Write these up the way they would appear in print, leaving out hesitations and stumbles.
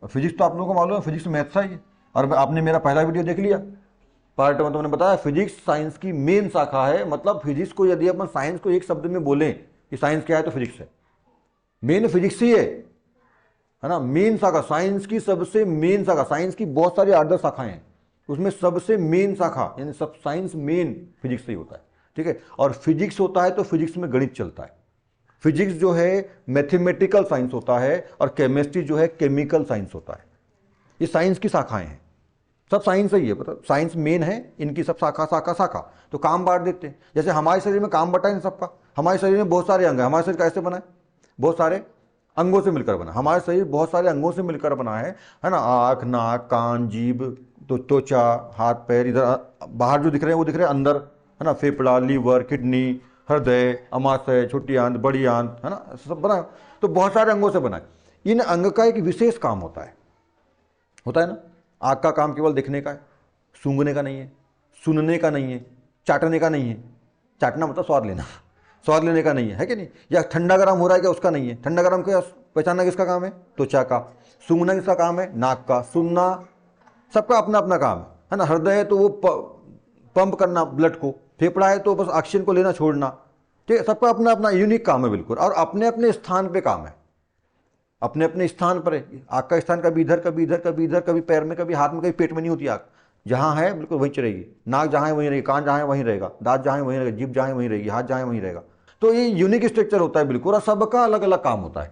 Physics तो आप लोगों को मालूम है, फिजिक्स मैथ्स है ये। और आपने मेरा पहला वीडियो देख लिया, पार्ट में तुमने बताया फिजिक्स साइंस की मेन शाखा है। मतलब फिजिक्स को यदि अपन साइंस को एक शब्द में बोलें कि साइंस क्या है तो फिजिक्स है, मेन फिजिक्स ही है ना। मेन शाखा साइंस की, सबसे मेन शाखा। साइंस की बहुत सारी आदर शाखाएं हैं, उसमें सबसे मेन शाखा यानी सब साइंस मेन फिजिक्स से ही होता है, ठीक है। और फिजिक्स होता है तो फिजिक्स में गणित चलता है। फिजिक्स जो है मैथमेटिकल साइंस होता है, और केमिस्ट्री जो है केमिकल साइंस होता है। ये साइंस की शाखाएं हैं, सब साइंस ही है, मतलब साइंस मेन है, इनकी सब शाखा शाखा शाखा। तो काम बांट देते हैं, जैसे हमारे शरीर में काम बटा है इन सबका। हमारे शरीर में बहुत सारे अंग है। हमारा शरीर कैसे बना है? बहुत सारे अंगों से मिलकर बना। हमारा शरीर बहुत सारे अंगों से मिलकर बना है ना। आँख, नाक, कान, जीभ, तो त्वचा, हाथ पैर, इधर बाहर जो दिख रहे हैं वो दिख रहे हैं अंदर, है ना। फेफड़ा, लीवर, किडनी, हृदय, अमाशय, छोटी आंत, बड़ी आंत, है ना, सब बना। तो बहुत सारे अंगों से बना है। इन अंग का एक विशेष काम होता है ना। आँख का काम केवल दिखने का है, सूंघने का नहीं है, सुनने का नहीं है, चाटने का नहीं है। चाटना मतलब स्वाद लेना, स्वाद लेने का नहीं है कि नहीं। या ठंडा गर्म हो रहा है क्या, उसका नहीं है। ठंडा गर्म का पहचानना किसका काम है? त्वचा का। सूंघना किसका काम है? नाक का। सुनना, सबका अपना अपना काम है ना। हृदय है तो वो पंप करना ब्लड को। फेफड़ा है तो बस ऑक्सीजन को लेना छोड़ना, ठीक है। सबका अपना अपना यूनिक काम है बिल्कुल, और अपने अपने स्थान पे काम है, अपने अपने स्थान पर है। आग का स्थान कभी इधर, कभी इधर, कभी इधर, कभी पैर में, कभी हाथ में, कभी पेट में नहीं होती आग। जहाँ है बिल्कुल वहीं रहेगी। नाक जहाँ है वहीं रहेगी, कान जहाँ है वहीं रहेगा, दांत जहाँ है वहीं रहेगा, जीभ जहाँ है वहीं रहेगी, हाथ जहाँ है वहीं रहेगा। तो ये यूनिक स्ट्रक्चर होता है बिल्कुल, और सबका अलग अलग काम होता है,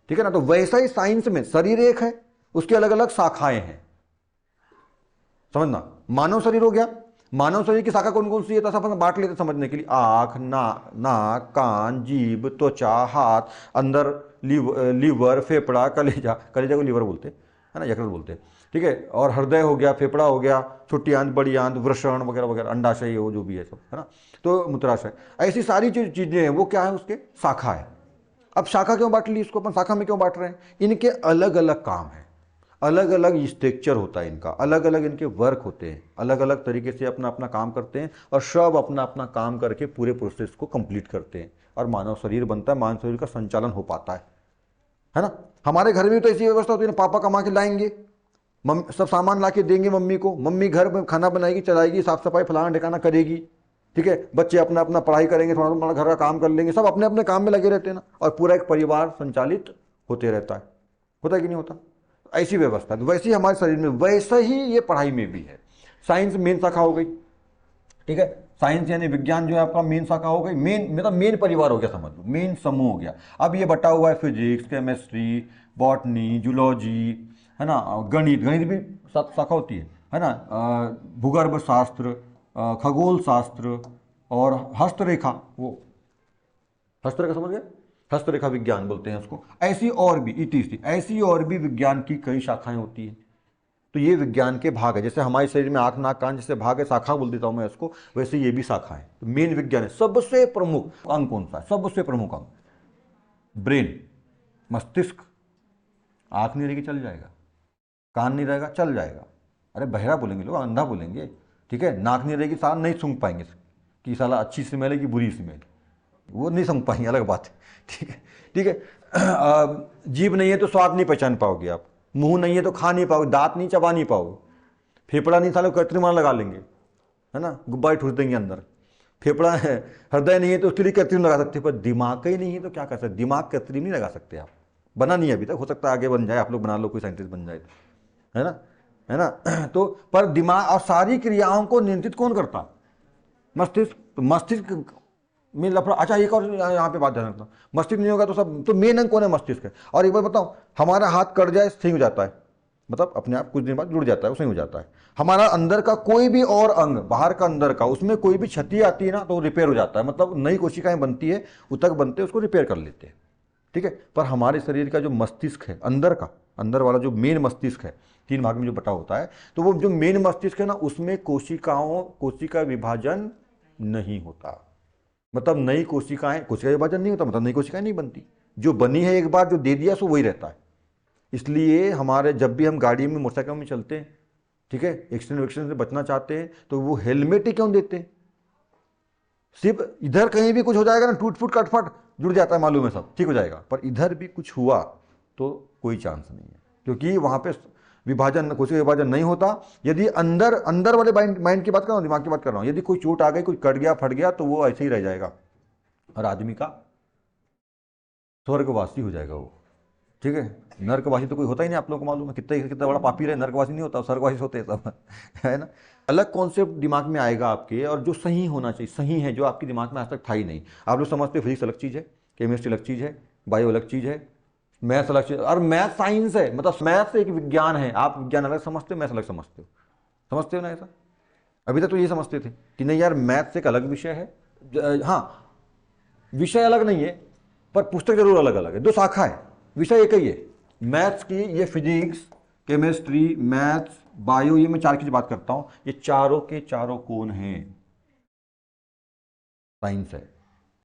ठीक है ना। तो वैसा ही साइंस में शरीर एक है, उसकी अलग अलग शाखाएं हैं, समझना। मानव शरीर हो गया, मानव शरीर की शाखा कौन कौन सी है, तो अपन बांट लेते समझने के लिए। आँख, नाक, कान, जीभ, त्वचा, हाथ, अंदर लीवर, फेफड़ा, कलेजा, कलेजा को लीवर बोलते है ना, यकृत बोलते हैं, ठीक है। और हृदय हो गया, फेफड़ा हो गया, छोटी आंत, बड़ी आंत, वृषण वगैरह वगैरह, अंडाशय वो जो भी है सब, है ना। तो मूत्राशय, ऐसी सारी जो चीजें हैं वो क्या है, उसके शाखा है। अब शाखा क्यों बांट ली इसको अपन, शाखा में क्यों बांट रहे हैं? इनके अलग अलग काम है, अलग अलग स्ट्रक्चर होता है इनका, अलग अलग इनके वर्क होते हैं, अलग अलग तरीके से अपना अपना काम करते हैं, और सब अपना अपना काम करके पूरे प्रोसेस को कंप्लीट करते हैं, और मानव शरीर बनता है, मानव शरीर का संचालन हो पाता है ना। हमारे घर में तो ऐसी व्यवस्था होती है ना, पापा कमा के लाएंगे, मम्मी सब सामान ला के देंगे मम्मी को, मम्मी घर में खाना बनाएगी, चलाएगी, साफ सफाई फलाना ठिकाना करेगी, ठीक है। बच्चे अपना अपना पढ़ाई करेंगे, थोड़ा थोड़ा घर का काम कर लेंगे, सब अपने अपने काम में लगे रहते हैं ना, और पूरा एक परिवार संचालित होते रहता है। होता है कि नहीं होता? ऐसी व्यवस्था। तो वैसे ही हमारे शरीर में, वैसा ही ये पढ़ाई में भी है। साइंस मेन शाखा हो गई, ठीक है। साइंस यानी विज्ञान जो है आपका मेन शाखा हो गई, मेन मतलब मेन परिवार हो गया, समझ लो मेन समूह हो गया। अब ये बटा हुआ है फिजिक्स, केमिस्ट्री, बॉटनी, जूलॉजी, है ना, गणित, गणित भी शाखा होती है ना। भूगर्भ शास्त्र, खगोल शास्त्र, और हस्तरेखा, वो हस्तरेखा समझ गए, हस्तरेखा विज्ञान बोलते हैं उसको। ऐसी और भी इटीसी, ऐसी और भी विज्ञान की कई शाखाएं होती हैं। तो ये विज्ञान के भाग है, जैसे हमारे शरीर में आंख, नाक, कान जैसे भाग है, शाखा बोल देता हूं मैं इसको, वैसे ये भी शाखा है। तो मेन विज्ञान है। सबसे प्रमुख अंग कौन सा है? सबसे प्रमुख अंग ब्रेन, मस्तिष्क। आंख नहीं रहेगी चल जाएगा, कान नहीं रहेगा चल जाएगा, अरे बहरा बोलेंगे लोग, अंधा बोलेंगे, ठीक है। नाक नहीं रहेगी, साला नहीं सूंघ पाएंगे कि साला अच्छी स्मेल है कि बुरी स्मेल, वो नहीं समझ पाएंगे, अलग बात है, ठीक है, ठीक है। जीभ नहीं है तो स्वाद नहीं पहचान पाओगे आप, मुंह नहीं है तो खा नहीं पाओगे, दांत नहीं चबा नहीं पाओगे, फेफड़ा नहीं साले कृत्रिम लगा लेंगे, है ना, गुब्बारे ठूस देंगे अंदर। फेफड़ा है, हृदय नहीं है तो उसके लिए कृत्रिम लगा सकते, पर दिमाग का ही नहीं है तो क्या कर सकते? दिमाग कृत्रिम नहीं लगा सकते आप, बना नहीं है अभी तक, हो सकता है आगे बन जाए, आप लोग बना लो, कोई साइंटिस्ट बन जाए तो, है ना, है ना। तो पर दिमाग और सारी क्रियाओं को नियंत्रित कौन करता? मस्तिष्क। तो मस्तिष्क में लफड़ा। अच्छा एक और यहाँ पे बात ध्यान रखना, मस्तिष्क नहीं होगा तो सब, तो मेन अंग कौन है? मस्तिष्क है। और एक बार बताओ, हमारा हाथ कट जाए सही हो जाता है, मतलब अपने आप कुछ दिन बाद जुड़ जाता है, वो सही हो जाता है। हमारा अंदर का कोई भी और अंग, बाहर का अंदर का, उसमें कोई भी क्षति आती है ना तो रिपेयर हो जाता है, मतलब नई कोशिकाएं बनती है, उतक बनते हैं, उसको रिपेयर कर लेते हैं, ठीक है। पर हमारे शरीर का जो मस्तिष्क है, अंदर का, अंदर वाला जो मेन मस्तिष्क है, 3 भाग में जो बटा होता है, तो वो जो मेन मस्तिष्क है ना, उसमें कोशिका विभाजन नहीं होता। मतलब नई कोशिकाएं, कोशिका विभाजन नहीं होता, मतलब नई कोशिकाएं नहीं बनती। जो बनी है एक बार, जो दे दिया सो वही रहता है। इसलिए हमारे जब भी हम गाड़ी में, मोटरसाइकिल में चलते हैं, ठीक है, एक्सीडेंट वैक्सीडेंट से बचना चाहते हैं, तो वो हेलमेट ही क्यों देते हैं? सिर्फ इधर कहीं भी कुछ हो जाएगा ना, टूट फूट कट फट जुड़ जाता है, मालूम है सब ठीक हो जाएगा, पर इधर भी कुछ हुआ तो कोई चांस नहीं है। क्योंकि वहां पे विभाजन, कोशिका विभाजन नहीं होता। यदि अंदर अंदर वाले माइंड की बात कर रहा हूँ, दिमाग की बात कर रहा हूँ, यदि कोई चोट आ गई, कोई कट गया, फट गया, तो वो ऐसे ही रह जाएगा और आदमी का स्वर्गवासी हो जाएगा वो। ठीक है, नर्कवासी तो कोई होता ही नहीं, आप लोगों को मालूम है, कितना कितना बड़ा पापी रहे, नर्कवासी नहीं होता, स्वर्गवासी होते हैं सब है ना। अलग कॉन्सेप्ट दिमाग में आएगा आपके, और जो सही होना चाहिए, सही है, जो आपके दिमाग में आज तक था ही नहीं। आप लोग समझते हो फिजिक्स अलग चीज़ है, केमिस्ट्री अलग चीज़ है, बायो अलग चीज़ है, मैथ्स अलग चीज़, और मैथ साइंस है, मतलब मैथ्स एक विज्ञान है। आप विज्ञान अलग समझते हो, मैथ्स अलग समझते हो, समझते हो ना ऐसा। अभी तक तो ये समझते थे कि नहीं यार, मैथ्स एक अलग विषय है। हाँ, विषय अलग नहीं है, पर पुस्तक जरूर अलग अलग है, दो शाखा है, विषय एक ही है। मैथ्स की ये फिजिक्स, केमिस्ट्री, मैथ्स, बायो, ये मैं चार की बात करता हूं, ये चारों के चारों कौन हैं? साइंस है।